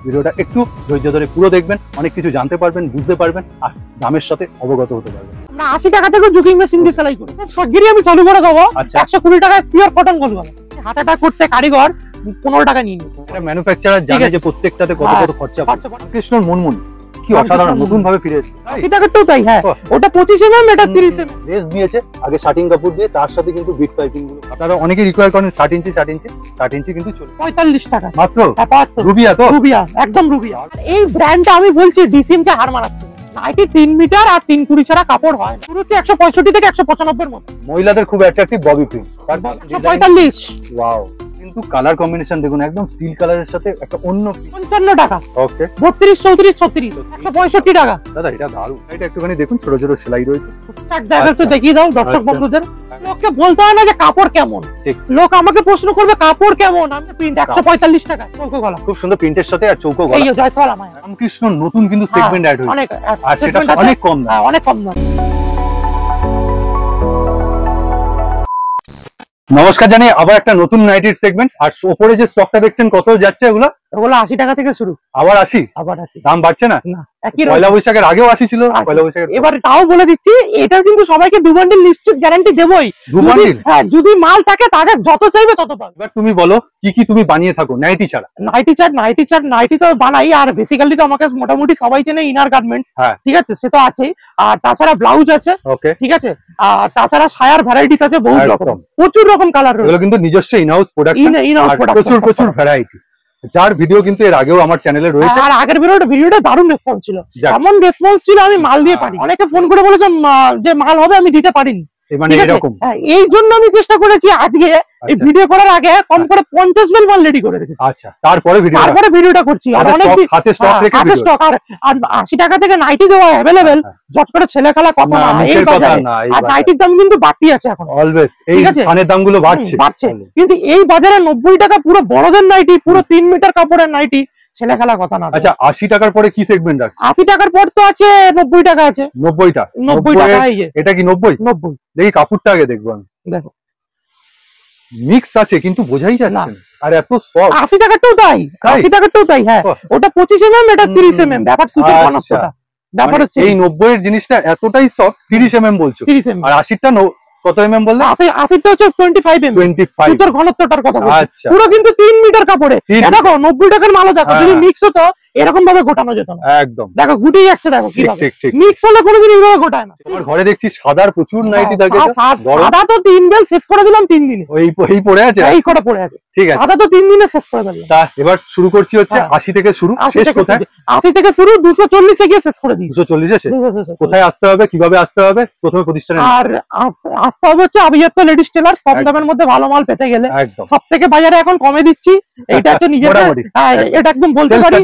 ভিডিওটা একটু ধৈর্য ধরে পুরো দেখবেন, অনেক কিছু জানতে পারবেন, বুঝতে পারবেন আর দামের সাথে অবগত হতে পারবেন। আমরা 80 টাকা থেকে জুকিং মেশিন দিয়ে সেলাই করি, খুব শিগগিরই আমি চালু করে দেবো। 120 টাকায় পিওর কটন কলগলা, হাতাটা করতে কারিগর 15 টাকা নিয়ে নিব। এটা ম্যানুফ্যাকচারার জানে যে প্রত্যেকটাতে কত কত খরচা পড়ে। কৃষ্ণর মুনমুন কি অসাধারণ, নতুন ভাবে ফিরে এসেছে। 80 টাকাটাও তাই, হ্যাঁ ওটা 25 mm, এটা 30 mm বেস দিয়েছে আগে শার্টিং কাপড় দিয়ে, তার সাথে কিন্তু বিট পাইপিং গুলো আপনারা অনেকে রিকোয়ার করেন 60 ইঞ্চি 60 ইঞ্চি কিন্তু চলে 45 টাকা মাত্র। হ্যাঁ, রুবিয়া তো, রুবিয়া একদম রুবিয়া। এই ব্র্যান্ডটা আমি বলছি ডিসিমকে হার মারাচ্ছে। 3 মিটার আর 3 কুড়ি ছাড়া কাপড় হয় না, পুরো 165 থেকে 195 এর মধ্যে। মহিলাদের খুব অ্যাট্রাকটিভ ববি প্রিন্ট, 145। ওয়াও, কিন্তু কালার কম্বিনেশন দেখুন একদম স্টিল কালারের সাথে একটা অন্য 55 টাকা। ওকে 32 34 36 165 টাকা। দাদা এটা দারুণ, এটা একটুখানি দেখুন ছোট ছোট সেলাই রয়েছে। একটু দেখিয়ে দাও দর্শক বন্ধুদের। লোককে বলতে হয় না যে কাপড় কেমন, লোক আমাকে প্রশ্ন করবে কাপড় কেমন, আমি প্রিন্ট 145 টাকা চৌকো গলা, খুব সুন্দর প্রিন্টের সাথে আর চৌকো গলা। এই জয়সওয়াল আমার রামকৃষ্ণ নতুন কিন্তু সেগমেন্ট অ্যাড হয়েছে, অনেক, আর সেটা অনেক কম দাম, অনেক কম দাম। নমস্কার জানাই আবার একটা নতুন নাইটির সেগমেন্ট। আর উপরে যে স্টকটা দেখছেন কত যাচ্ছে এগুলো? ওগুলো 80 টাকা থেকে শুরু। আবার 80? আবার 80, দাম বাড়ছে না? না একই পয়লা বৈশাখের আগেও 80 ছিল, পয়লা বৈশাখের এবার তাও বলে দিচ্ছি, এটা কিন্তু সবাইকে 2 বান্ডিল নিশ্চিত গ্যারান্টি দেবই। 2 বান্ডিল? হ্যাঁ, যদি মাল থাকে তাদের যত চাইবে তত পাবে। এবার তুমি বলো কি কি তুমি বানিয়ে থাকো নাইটি ছাড়া? নাইটি তো বানাই, আর বেসিক্যালি তো আমাকে মোটামুটি সবাই চেনে ইনার গার্মেন্টস, ঠিক আছে, সে তো আছেই। আর তাছাড়া ব্লাউজ আছে, ঠিক আছে, আর তাছাড়া সায়ার ভ্যারাইটিস আছে বহুত রকম, প্রচুর রকম কালার রয়েছে। এগুলো কিন্তু নিজস্ব ইনহাউস প্রোডাকশন, প্রচুর ভ্যারাইটি, যার ভিডিও কিন্তু এর আগেও আমার চ্যানেলে রয়েছে। আর আগের ভিডিওটা দারুণ রেসপন্স ছিল, এমন রেসপন্স ছিল আমি মাল দিয়ে পারি। অনেকে ফোন করে বলেছে যে মাল হবে, আমি দিতে পারিনি। মানে এরকম এই জন্য আমি চেষ্টা করেছি আজকে এই ভিডিও করার আগে কম করে 50 বেল মাল রেডি করে রেখেছি। আচ্ছা, তারপরে ভিডিওটা করছি। আর অনেক হাতে স্টক রেখে ভিডিও, স্টক। আর 80 টাকা থেকে নাইটি দেওয়া अवेलेबल, জট করে ছেলে খেলা কথা না, এই বাজারে আর নাইটির দাম কিন্তু বাড়তি আছে এখন অলওয়েজ। এই খানের দামগুলো বাড়ছে, কিন্তু এই বাজারে 90 টাকা পুরো বড়দের নাইটি, পুরো 3 মিটার কাপড়ের নাইটি, ছেলে খেলা কথা না। আচ্ছা, 80 টাকার পরে কি সেগমেন্ট আছে? 80 টাকার পর তো আছে 90 টাকা আছে। 90 টাকা, এটা কি 90? দেখি কাপড়টা আগে দেখবো আমি। দেখো মিক্স আছে কিন্তু বোঝাই যাচ্ছে না, আর এত সফট। 80 টাকাটাও তাই, 80 টাকাটাও তাই, হ্যাঁ ওটা 25 mm, এটা 30 mm। ব্যাপার সুতির ঘনত্বটা, ব্যাপার হচ্ছে এই 90 এর জিনিসটা এতটাই সফট। 30 mm বলছো, 30 mm। আর 80 টা কত mm বললে? 80 টা হচ্ছে 25 mm। সুতির ঘনত্বটার কথা বলছি। আচ্ছা, পুরো কিন্তু 3 মিটার কাপড়ে। দেখো 90 টাকার মালও দেখো, যদি মিক্স হতো এরকম ভাবে গোটানো যেত না। একদম দেখো গুটিয়ে যাচ্ছে, দেখো কিভাবে মিক্স হলে কোনোদিন এইভাবে গোটায় না। তোমার ঘরে দেখছি সাদার প্রচুর নাইটি থাকে। সাদা তো 3 বেল শেষ করে দিলাম 3 দিনে। এই পড়ে আছে, এই করে পড়ে আছে, ঠিক আছে। সাদা তো 3 দিনে শেষ করে দিলাম। তা এবার শুরু করছি হচ্ছে 80 থেকে শুরু, শেষ কোথায়? 80 থেকে শুরু, 240 এ গিয়ে শেষ করে দিই। 240 এ শেষ। কোথায় আসতে হবে, কিভাবে আসতে হবে? প্রথমে প্রতিষ্ঠানে আর আসতে হবে হচ্ছে আবিয়াত্তা লেডিস টেলার্স। কম দামের মধ্যে ভালো মাল পেতে গেলে সবথেকে বাজারে এখন কমে দিচ্ছি, এটা হচ্ছে নিজের, এটা একদম বলতে পারি।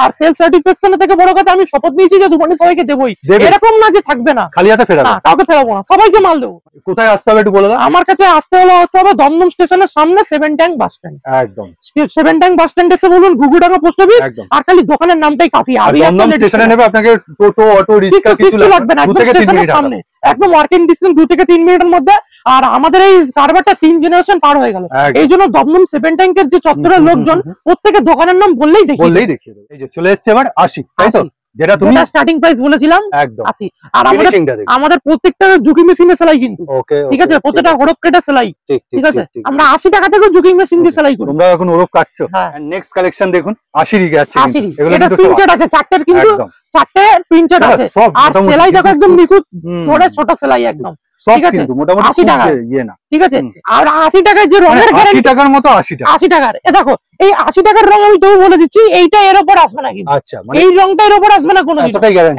আর সেলস স্যাটিসফ্যাকশন থেকে বড় কথা, আমি শপথ নিয়েছি যে 2 বান্ডিল সবাইকে দেবই, এরকম না যে থাকবে না, খালি হাতে ফেরাবো না, কাউকে ফেরাবো না, সবাইকে মাল দেবো। কোথায় আসতে হবে একটু বলে দাও। আমার কাছে আসতে হলে দমদম স্টেশনের সামনে 7 ট্যাঙ্ক বাস স্ট্যান্ড। একদম 7 ট্যাঙ্ক বাস স্ট্যান্ড এসে বলুন ঘুঘুডাঙ্গা পোস্ট অফিস, আর খালি দোকানের নামটাই কাফি। দমদম স্টেশনে নেবে আপনাকে টোটো, অটো, রিক্সা কিছু লাগবে না, 2 থেকে 3 মিনিট সামনে, একদম ওয়ার্কিং ডিসটেন্স 2 থেকে 3 মিনিটের মধ্যে। আর আমাদের এই কারবারটা 3 জেনারেশন পার হয়ে গেল, এই জন্য দমদম 7 ট্যাঙ্কের যে চত্বরের লোকজন প্রত্যেকের দোকানের নাম বললেই দেখিয়ে দেবে। এই যে চলে এসেছে এবার 80, তাই তো? যেটা তুমি স্টার্টিং প্রাইস বলেছিলাম একদম 80। আর আমাদের প্রত্যেকটা জুকিং মেশিনে সেলাই কিন্তু, ঠিক আছে, প্রত্যেকটা হরফ কেটে সেলাই, ঠিক আছে। আমরা 80 টাকা থেকে জুকিং মেশিন দিয়ে সেলাই করি। তোমরা এখন হরফ কাটছো। এন্ড নেক্সট কালেকশন দেখুন 80 ই যাচ্ছে, এগুলো কিন্তু প্রিন্টেড আছে, চারটের কিন্তু 4টে প্রিন্টেড আছে। আর সেলাই দেখো একদম নিখুঁত, ধরে ছোট সেলাই একদম, ঠিক আছে। মোটামুটি 80 টাকা ইয়ে না, ঠিক আছে। আর 80 টাকায় যে রঙের গ্যারান্টি, 80 টাকার মতো 80 টাকার। এ দেখো এই 80 টাকার রং আমি তো বলে দিচ্ছি, এইটা এর উপর আসবে না কিন্তু। আচ্ছা, মানে এই রংটা এর উপর আসবে না কোনো,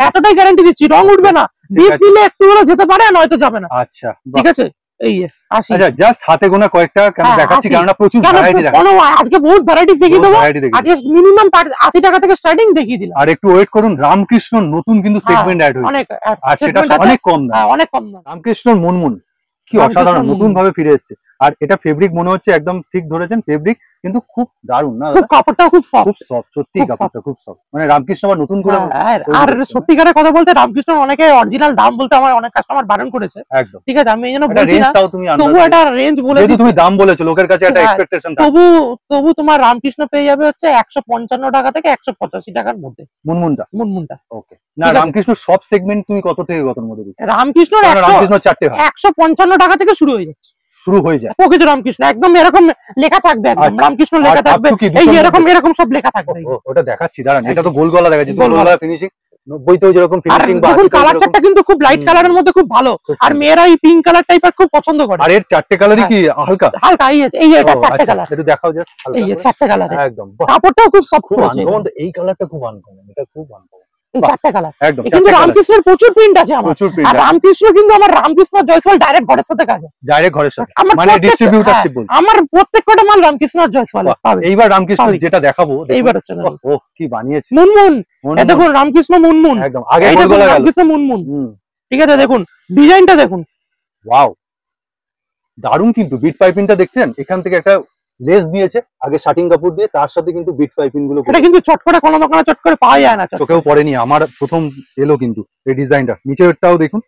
এতটাই গ্যারান্টি দিচ্ছি। রং উঠবে না, ডিপ দিলে একটু হলে যেতে পারে, নয়তো যাবে না। আচ্ছা, ঠিক আছে। এই 80। আচ্ছা, জাস্ট হাতে গোনা কয়েকটা কেন দেখাচ্ছি, কারণ প্রচুর ভ্যারাইটি দেখাচ্ছি। আজকে বহুত ভ্যারাইটি দেখিয়ে দেবো। আজকে মিনিমাম 80 টাকা থেকে স্টার্টিং দেখিয়ে দিলাম। আর একটু ওয়েট করুন, রামকৃষ্ণ নতুন কিন্তু সেগমেন্ট অ্যাড হয়েছে, আর সেটা অনেক কম দাম, অনেক কম দাম। রামকৃষ্ণ মুনমুন কি অসাধারণ, নতুন ভাবে ফিরে এসেছে। আর এটা ফেব্রিক মনে হচ্ছে একদম ঠিক ধরেছেন, ফেব্রিক কিন্তু খুব দারুণ না, কাপড়টা খুব সফট, সত্যি কাপড়টা খুব সফট। মানে রামকৃষ্ণ আবার নতুন করে, আর সত্যিকারের কথা বলতে রামকৃষ্ণ অনেকে অরিজিনাল দাম বলতে আমার অনেক কাস্টমার বারণ করেছে, একদম ঠিক আছে, আমি এই জন্য বলছি না, তবু একটা রেঞ্জ বলে, যেহেতু তুমি দাম বলেছো, লোকের কাছে একটা এক্সপেকটেশন থাকে, তবু তোমার রামকৃষ্ণ পেয়ে যাবে হচ্ছে 155 টাকা থেকে 185 টাকার মধ্যে মুনমুনটা। ওকে, না রামকৃষ্ণ সব সেগমেন্ট তুমি কত থেকে কতর মধ্যে দিচ্ছ? রামকৃষ্ণ চারটে 155 টাকা থেকে শুরু হয়ে যাচ্ছে, প্রকৃত রামকৃষ্ণ একদম এরকম লেখা থাকবে, একদম রামকৃষ্ণ লেখা থাকবে, এই এরকম সব লেখা থাকবে। ওটা দেখাচ্ছি, দাঁড়ান, এটা তো গোল গলা দেখাচ্ছি, গোল গলা ফিনিশিং 90 তেও যেরকম ফিনিশিং, বা দেখুন কালার চারটা কিন্তু খুব লাইট কালারের মধ্যে খুব ভালো, আর মেয়েরা এই পিঙ্ক কালার টাইপের খুব পছন্দ করে। আর এর চারটে কালারই কি হালকা হালকা, এই এটা চারটে কালার, একটু দেখাও জাস্ট, এই চারটে কালার একদম, কাপড়টাও খুব সফট, খুব আনকমন, এই কালারটা খুব আনকমন, এটা খুব আনকমন, এই চারটে কালার একদম। কিন্তু রামকৃষ্ণের প্রচুর প্রিন্ট আছে আমার, আর রামকৃষ্ণ কিন্তু আমার রামকৃষ্ণ জয়সওয়াল ডাইরেক্ট ঘরের সাথে কাজ, ডাইরেক্ট ঘরের সাথে, মানে ডিস্ট্রিবিউটরশিপ বল, আমার প্রত্যেকটা মাল রামকৃষ্ণ আর জয়সওয়াল পাবে। এইবার রামকৃষ্ণ যেটা দেখাবো, এইবার হচ্ছে ও কি বানিয়েছে, মুনমুন, এই দেখুন রামকৃষ্ণ মুনমুন, একদম আগে গোল গলা গেল, রামকৃষ্ণ মুনমুন, ঠিক আছে, দেখুন ডিজাইনটা দেখুন, ওয়াও দারুণ। কিন্তু বিট পাইপিংটা দেখছেন, এখান থেকে একটা লেস দিয়েছে আগে শাটিং কাপড় দিয়ে, তার সাথে কিন্তু বিট পাইপিং গুলো, এটা কিন্তু চট করে কোনো দোকানে চট করে পাওয়া যায় না, চোখেও পড়েনি, আমার প্রথম এলো কিন্তু এই ডিজাইনটা। নিচেরটাও দেখুন,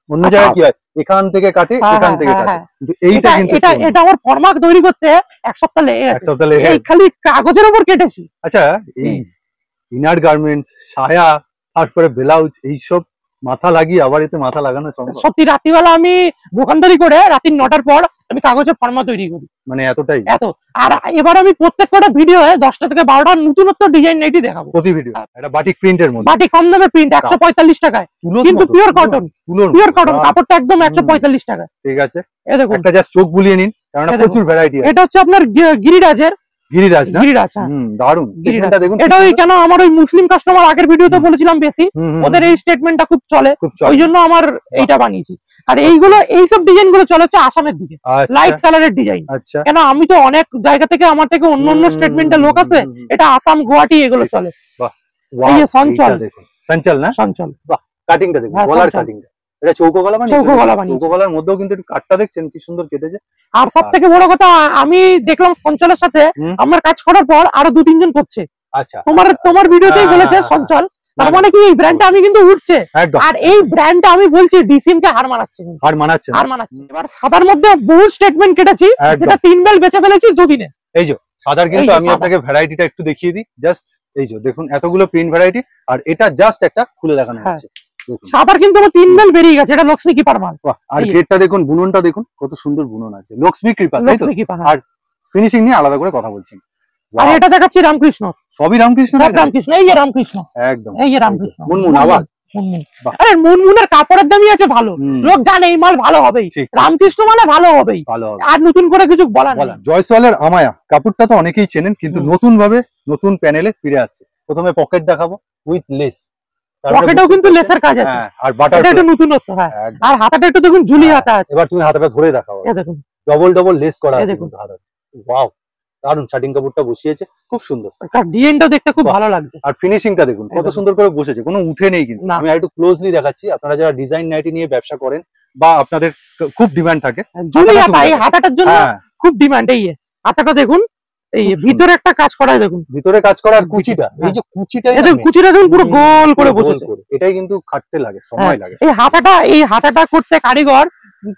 অন্য জায়গায় কি হয়, এখান থেকে কাটে, এখান থেকে কাটে, কিন্তু এইটা কিন্তু এটা আমার ফরমাক তৈরি করতে এক সপ্তাহ লেগে, এই খালি কাগজের উপর কেটেছি। আচ্ছা, এই ইনার গার্মেন্টস, সায়া, তারপরে ব্লাউজ, এইসব মাথা লাগিয়ে আবার এতে মাথা লাগানো সম্ভব? সত্যি রাত্রিবেলা আমি দোকানদারি করে রাত্রি 9টার পর আমি কাগজের ফর্মা তৈরি করি, মানে এতটাই এত। আর এবার আমি প্রত্যেকটা ভিডিও 10টা থেকে 12টা নতুনত্ব ডিজাইন নাইটি দেখাবো প্রতি ভিডিও। এটা বাটিক প্রিন্টের মধ্যে, বাটিক কম দামের প্রিন্ট 145 টাকায়, কিন্তু পিওর কটন, কাপড়টা একদম 145 টাকা, ঠিক আছে। এই দেখুন, একটা জাস্ট চোখ বুলিয়ে নিন, কারণ প্রচুর ভ্যারাইটি আছে। এটা হচ্ছে আপনার গিরিরাজের, গিরিরাজ না, গিরিরাজ, দারুন সেগমেন্টটা দেখুন। এটা ওই কেন আমার ওই মুসলিম কাস্টমার আগের ভিডিওতে বলেছিলাম বেশি, ওদের এই স্টেটমেন্টটা খুব চলে, ওই জন্য আমার এইটা বানিয়েছি। আর এইগুলো এইসব ডিজাইন গুলো চলে হচ্ছে আসামের দিকে, লাইট কালারের ডিজাইন। কেন আমি তো অনেক জায়গা থেকে, আমার থেকে অন্য অন্য স্টেটমেন্টের লোক আছে, এটা আসাম, গুয়াহাটি এগুলো চলে। এই যে সঞ্চল, সঞ্চল না, সঞ্চল, বাহ কাটিংটা দেখুন, গলার কাটিংটা, এটা চৌকো গলা, মানে চৌকো গলার মধ্যেও কিন্তু একটু কাটটা দেখছেন কি সুন্দর কেটেছে। আর সব থেকে বড় কথা, আমি দেখলাম সঞ্চলের সাথে আমার কাজ করার পর আরো 2-3 জন করছে। আচ্ছা, তোমার ভিডিওতেই বলেছে সঞ্চল, তার মানে কি এই ব্র্যান্ডটা আমি কিন্তু উঠছে, আর এই ব্র্যান্ডটা আমি বলছি ডিসিএম কে হার মানাচ্ছে। এবার সাদার মধ্যে বহু স্টেটমেন্ট কেটেছি, এটা 3 বেল বেচে ফেলেছি 2 দিনে। এই যে সাদার, কিন্তু আমি আপনাকে ভ্যারাইটিটা একটু দেখিয়ে দিই, জাস্ট এই যে দেখুন এতগুলো প্রিন্ট ভ্যারাইটি, আর এটা জাস্ট একটা খুলে দেখানো হচ্ছে। সাদার কিন্তু আমার 3 বেল বেরিয়ে গেছে, এটা লক্ষ্মী কৃপার মাল। আর গেটটা দেখুন, বুননটা দেখুন কত সুন্দর বুনন আছে, লক্ষ্মী কৃপা, তাই তো? আর ফিনিশিং নিয়ে আলাদা করে কথা বলছেন। আর এটা দেখাচ্ছি রামকৃষ্ণ, সবই রামকৃষ্ণ, রামকৃষ্ণ, এই যে রামকৃষ্ণ, একদম এই যে রামকৃষ্ণ, মুনমুন, আবার মুনমুন। আরে মুনমুনের কাপড়ের দামই আছে ভালো, লোক জানে এই মাল ভালো হবেই, রামকৃষ্ণ মানে ভালো হবেই, আর নতুন করে কিছু বলার নেই। জয়সওয়ালের আমায়া কাপড়টা তো অনেকেই চেনেন, কিন্তু নতুন ভাবে নতুন প্যানেলে ফিরে আসছে। প্রথমে পকেট দেখাবো উইথ লেস, পকেটেও কিন্তু লেসের কাজ আছে, আর বাটারটা একটু নতুনত্ব, হ্যাঁ। আর হাতাটা একটু দেখুন ঝুলি হাতা আছে, এবার তুমি হাতাটা ধরে দেখাও, এই দেখুন ডবল লেস করা আছে কিন্তু হাতাতে, ওয়াও দারুন। শাটিং কাপড়টা বসিয়েছে খুব সুন্দর, আর ডিজাইনটাও দেখতে খুব ভালো লাগছে, আর ফিনিশিংটা দেখুন কত সুন্দর করে বসেছে, কোনো উঠে নেই কিন্তু। আমি একটু ক্লোজলি দেখাচ্ছি, আপনারা যারা ডিজাইন নাইটি নিয়ে ব্যবসা করেন বা আপনাদের খুব ডিমান্ড থাকে, ঝুলি হাতা, এই হাতাটার জন্য খুব ডিমান্ড। এই হাতাটা দেখুন, এই ভিতরে একটা কাজ করা, দেখুন ভিতরে কাজ করা, আর কুচিটা, এই যে কুচিটা, কুচিটা দেখুন পুরো গোল করে বসেছে, এটাই কিন্তু খাটতে লাগে, সময় লাগে। এই হাতাটা করতে কারিগর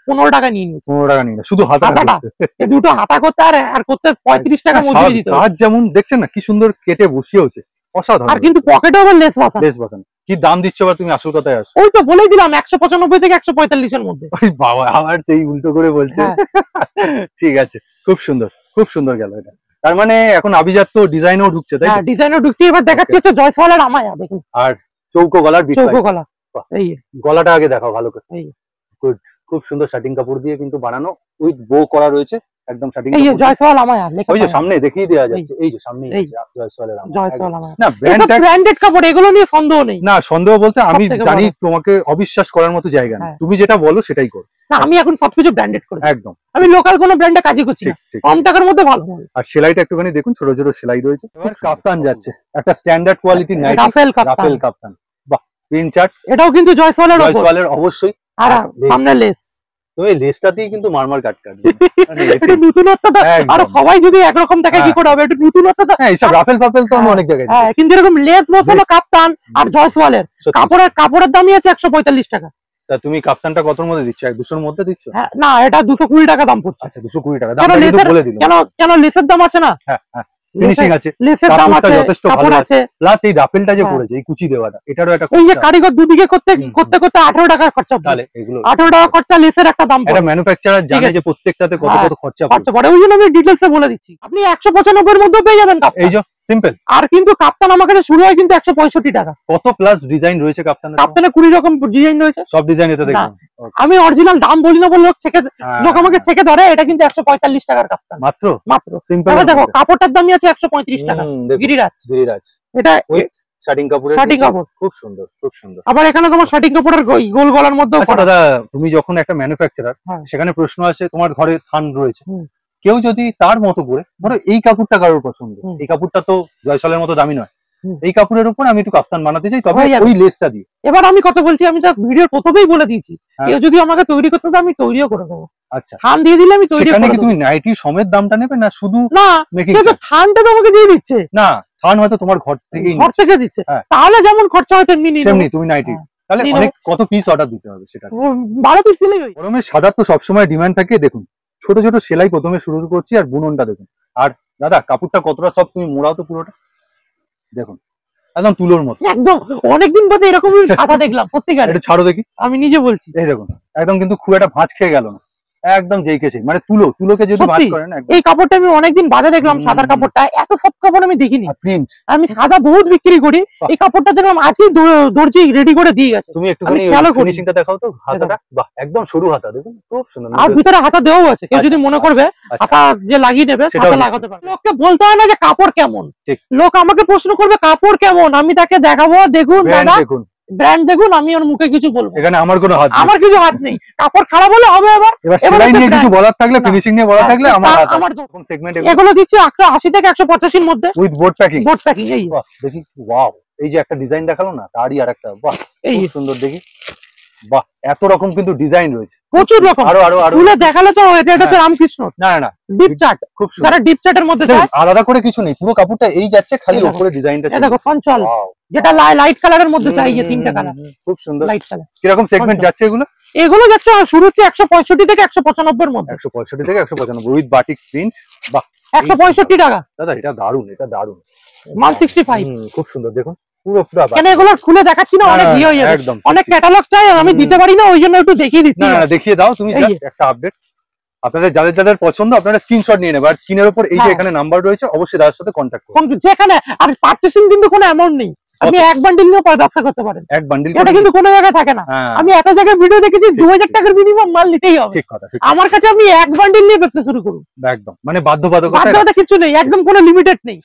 15 টাকা নিয়ে নিয়েছে, 15 টাকা নিয়ে, শুধু হাতাটা, এই দুটো হাতা করতে আর করতে 35 টাকা মজুরি দিতে। কাজ যেমন দেখছেন না কি সুন্দর কেটে বসিয়েছে, অসাধারণ। আর কিন্তু পকেটেও আবার লেস বসানো। কি দাম দিচ্ছ আবার তুমি, আসল কথায় আসো? ওই তো বলেই দিলাম 195 থেকে 145 এর মধ্যে। ওই বাবা, আবার সেই উল্টো করে বলছে। ঠিক আছে, খুব সুন্দর, খুব সুন্দর গেল এটা। তার মানে এখন আভিজাত তো ডিজাইনও ঢুকছে, তাই? হ্যাঁ, ডিজাইনও ঢুকছে। এবার দেখাচ্ছি হচ্ছে জয়সওয়ালের আমায়া, দেখুন। আর চৌকো গলার, চৌকো গলা, এই গলাটা আগে দেখাও ভালো করে। এই গুড, খুব সুন্দর শাটিং কাপড় দিয়ে কিন্তু বানানো, উইথ বো করা রয়েছে একদম শাটিং কাপড়। এই যে জয়সওয়াল আমায়া লেখা, ওই যে সামনে দেখিয়ে দেওয়া যাচ্ছে, এই যে সামনেই আছে জয়সওয়ালের আমায়া, জয়সওয়াল আমায়া। না ব্র্যান্ডেড কাপড়, এগুলো নিয়ে সন্দেহ নেই। না সন্দেহ বলতে আমি জানি তোমাকে অবিশ্বাস করার মতো জায়গা নেই, তুমি যেটা বলো সেটাই করো। না আমি এখন সবকিছু ব্র্যান্ডেড করি, একদম। আমি লোকাল কোনো ব্র্যান্ডে কাজই করছি না, কম টাকার মধ্যে ভালো। আর সেলাইটা একটুখানি দেখুন, ছোট ছোট সেলাই রয়েছে। এবার কাফতান যাচ্ছে, একটা স্ট্যান্ডার্ড কোয়ালিটি নাইটি, রাফেল কাফতান, বাহ প্রিন্ট চার্ট। এটাও কিন্তু জয়সওয়ালের অবশ্যই। আর সামনে লেস, তুমি লেসটাতেই কিন্তু মারমার কাট কাটবে এটা নতুনত্ব তো। আর সবাই যদি একরকম থাকে কি করে হবে, এটা নতুনত্ব তো। হ্যাঁ এইসব রাফেল ফাফেল তো আমি অনেক জায়গায় হ্যাঁ, কিন্তু এরকম লেস বসানো কাপ্তান আর জয়সওয়ালের কাপড়ের দামই আছে 145 টাকা। তা তুমি কাপ্তানটা কতর মধ্যে দিচ্ছ? 200 এর মধ্যে দিচ্ছ? না, এটা 220 টাকা দাম পড়ছে। আচ্ছা 220 টাকা দাম বলে দিলাম। কেন লেসের দাম আছে না? হ্যাঁ হ্যাঁ, ফিনিশিং আছে, লেসের দাম আছে, যথেষ্ট ভালো আছে। প্লাস এই রাফেলটা যে করেছে এই কুচি দেওয়াটা, এটারও একটা এই যে কারিগর দুদিকে করতে 18 টাকা খরচা পড়ে। তাহলে এগুলো 18 টাকা খরচা, লেসের একটা দাম পড়ে। এটা ম্যানুফ্যাকচারার জানে যে প্রত্যেকটাতে কত কত খরচা পড়ে। ওই জন্য আমি ডিটেইলসে বলে দিচ্ছি। আপনি 195 এর মধ্যে পেয়ে যাবেন কাপ্তান। এই যে সিম্পল। আর কিন্তু কাপ্তান আমার কাছে শুরু হয় কিন্তু 165 টাকা। কত প্লাস ডিজাইন রয়েছে কাপ্তানে? কাপ্তানে 20 রকম ডিজাইন রয়েছে। সব ডিজাইন এতে দেখুন। আমি অরিজিনাল দাম বলি না বলে লোক আমাকে ছেকে ধরে। এটা কিন্তু 145 টাকার কাপ্তান মাত্র সিম্পল। দেখো কাপড়টার দামই আছে 135 টাকা। গিরিরাজ এটা শার্টিং কাপড় খুব সুন্দর, খুব সুন্দর। আবার এখানে তোমার শার্টিং কাপড়ের গোল গলার মধ্যে। আচ্ছা দাদা, তুমি যখন একটা ম্যানুফ্যাকচারার, সেখানে প্রশ্ন আছে তোমার ঘরে থান রয়েছে, কেউ যদি তার মতো করে ধরো এই কাপড়টা কারোর পছন্দ, এই কাপড়টা তো জয়সলের মতো দামি নয়, এই কাপড়ের উপর আমি একটু কাফতান বানাতে চাই, তবে ওই লেসটা দিয়ে। এবার আমি কথা বলছি, আমি তো ভিডিওর প্রথমেই বলে দিয়েছি, কেউ যদি আমাকে তৈরি করতে দাও আমি তৈরিও করে দেবো। আচ্ছা, থান দিয়ে দিলে আমি তৈরি করে দেব। তুমি নাইটি সমেত দামটা নেবে না শুধু? না, সেটা থানটা তো আমাকে দিয়ে দিচ্ছে। না, থান হয়তো তোমার ঘর থেকে দিচ্ছে, তাহলে যেমন খরচা হয় তেমনি তুমি নাইটি। তাহলে অনেক কত পিস অর্ডার দিতে হবে? সেটা 12 পিস দিলেই হয়। গরমের সাদা তো সবসময় ডিমান্ড থাকে। দেখুন ছোট ছোট সেলাই প্রথমে শুরু করছি, আর বুননটা দেখুন। আর দাদা কাপড়টা কতটা সব, তুমি মোড়াও তো পুরোটা দেখুন, একদম তুলোর মতো। একদম অনেকদিন পরে এরকম সাদা দেখলাম সত্যিকার। এটা ছাড়ো দেখি, আমি নিজে বলছি। এই দেখুন একদম কিন্তু খুব একটা ভাঁজ খেয়ে গেল না, একদম যেইকেছে, মানে তুলোকে যদি ভাঁজ করে না। এই কাপড়টা আমি অনেকদিন বাজে দেখলাম, সাদার কাপড়টা এত সফট কাপড় আমি দেখিনি। প্রিন্ট আমি সাদা বহুত বিক্রি করি, এই কাপড়টা দেখলাম আজকেই দর্জি রেডি করে দিয়ে গেছে। তুমি একটুখানি ফিনিশিংটা দেখাও তো, হাতাটা বাহ একদম সরু হাতা, দেখুন খুব সুন্দর। আর ভিতরে হাতা দেওয়াও আছে, কেউ যদি মনে করবে হাতা যে লাগিয়ে নেবে হাতা লাগাতে পারবে। লোককে বলতে হয় না যে কাপড় কেমন, লোক আমাকে প্রশ্ন করবে কাপড় কেমন, আমি তাকে দেখাবো দেখুন দাদা ব্র্যান্ড দেখুন, আমি ওর মুখে কিছু বলবো। এখানে আমার কোনো হাত নেই, আমার কিছু হাত নেই। কাপড় খারাপ হলে হবে। এবার সেলাই নিয়ে কিছু বলার থাকলে, ফিনিশিং নিয়ে বলার থাকলে আমার সেগমেন্ট এগুলো দিচ্ছি 80 থেকে 185 এর মধ্যে উইথ বোর্ড প্যাকিং। এই দেখি, ওয়াও, এই যে একটা ডিজাইন দেখালো না, তারই আরেকটা বাহ এই সুন্দর দেখি। বাহ, এত রকম কিন্তু ডিজাইন রয়েছে, প্রচুর রকম। আরো তুলে দেখালে তো এটা হচ্ছে রামকৃষ্ণ। না ডিপ চার্ট, খুব সুন্দর। যারা ডিপ চার্টের মধ্যে চায় আলাদা করে কিছু নেই, পুরো কাপড়টা এই যাচ্ছে, খালি উপরে ডিজাইনটা। দেখো চঞ্চল, যেটা লাইট কালারের মধ্যে চাই, যে তিনটা কালার খুব সুন্দর লাইট কালার। কিরকম সেগমেন্ট যাচ্ছে এগুলো? এগুলো যাচ্ছে শুরু হচ্ছে 165 থেকে 195 এর মধ্যে। 165 থেকে 195 উইথ বাটিক প্রিন্ট। বাহ, 165 টাকা দাদা, এটা দারুন, এটা দারুন। 165 খুব সুন্দর দেখুন। কেন এগুলো খুলে দেখাচ্ছি না, অনেক ইয়ে হয়ে যাবে, অনেক ক্যাটালগ চাই, আমি দিতে পারি না, ওই জন্য একটু দেখিয়ে দিচ্ছি। না দেখিয়ে দাও তুমি, একটা আপডেট। আপনাদের যাদের যাদের পছন্দ আপনারা স্ক্রিনশট নিয়ে নেবেন, আর স্ক্রিনের উপর এই যে এখানে নাম্বার রয়েছে, অবশ্যই তার সাথে কন্টাক্ট করুন। যেখানে আর পারচেসিং কিন্তু কোনো অ্যামাউন্ট নেই, আপনি এক বান্ডিল নিয়ে ব্যবসা করতে পারেন। এক বান্ডিল, এটা কিন্তু কোনো জায়গায় থাকে না। আমি এত জায়গায় ভিডিও দেখেছি 2000 টাকার মিনিমাম মাল নিতেই হবে। ঠিক কথা। আমার কাছে আপনি এক বান্ডিল নিয়ে ব্যবসা শুরু করুন, একদম মানে বাধ্যবাধকতা কিছু নেই, একদম কোনো লিমিটেড নেই।